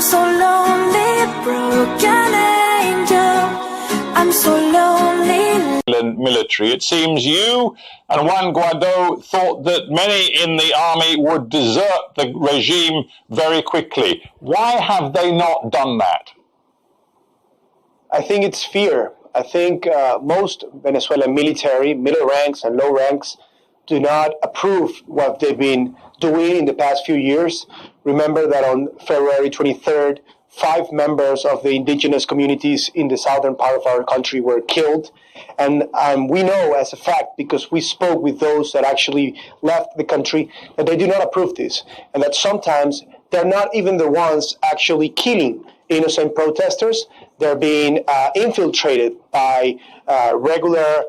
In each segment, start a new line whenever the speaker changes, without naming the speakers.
so lonely, broken angel. I'm so lonely.
Military. It seems you and Juan Guaido thought that many in the army would desert the regime very quickly. Why have they not done that?
I think it's fear. I think most Venezuelan military, middle ranks and low ranks, do not approve what they've been doing in the past few years. Remember that on February 23rd, 5 members of the indigenous communities in the southern part of our country were killed. And we know as a fact, because we spoke with those that actually left the country, that they do not approve this. And that sometimes they're not even the ones actually killing innocent protesters. They're being infiltrated by regular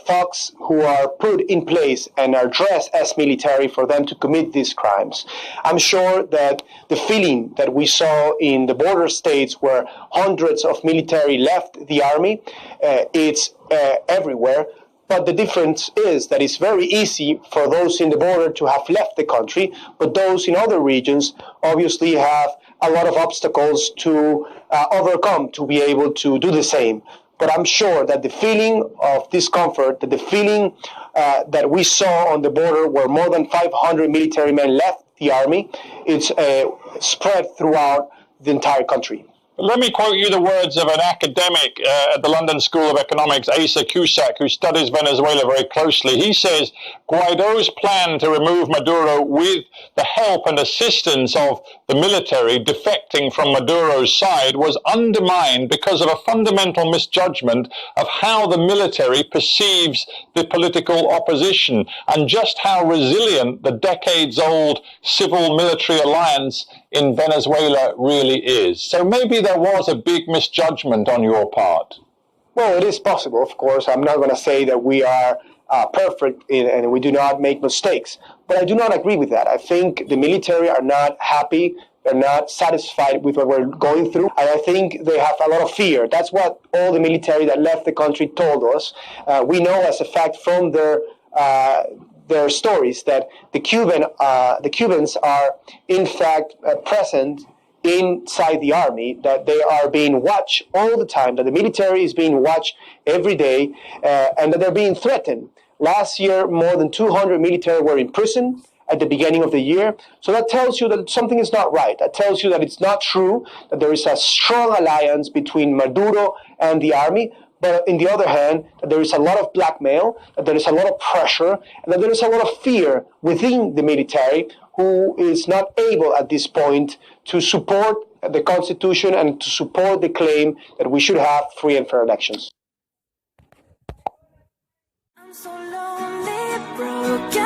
thugs who are put in place and are dressed as military for them to commit these crimes. I'm sure that the feeling that we saw in the border states where hundreds of military left the army, it's everywhere. But the difference is that it's very easy for those in the border to have left the country, but those in other regions obviously have a lot of obstacles to overcome to be able to do the same. But I'm sure that the feeling of discomfort, that the feeling that we saw on the border where more than 500 military men left the army, it's spread throughout the entire country.
Let me quote you the words of an academic at the London School of Economics, Asa Cusack, who studies Venezuela very closely. He says Guaido's plan to remove Maduro with the help and assistance of the military defecting from Maduro's side was undermined because of a fundamental misjudgment of how the military perceives the political opposition and just how resilient the decades-old civil-military alliance in Venezuela really is. So maybe there was a big misjudgment on your part.
Well, it is possible, of course. I'm not going to say that we are perfect and we do not make mistakes. But I do not agree with that. I think the military are not happy. They're not satisfied with what we're going through. And I think they have a lot of fear. That's what all the military that left the country told us. We know as a fact from their stories that the Cubans are in fact present inside the army, that they are being watched all the time, that the military is being watched every day, and that they're being threatened. Last year, more than 200 military were in prison at the beginning of the year. So that tells you that something is not right. That tells you that it's not true, that there is a strong alliance between Maduro and the army. But on the other hand, that there is a lot of blackmail, that there is a lot of pressure, and that there is a lot of fear within the military who is not able at this point to support the Constitution and to support the claim that we should have free and fair elections.
I'm so lonely, broken.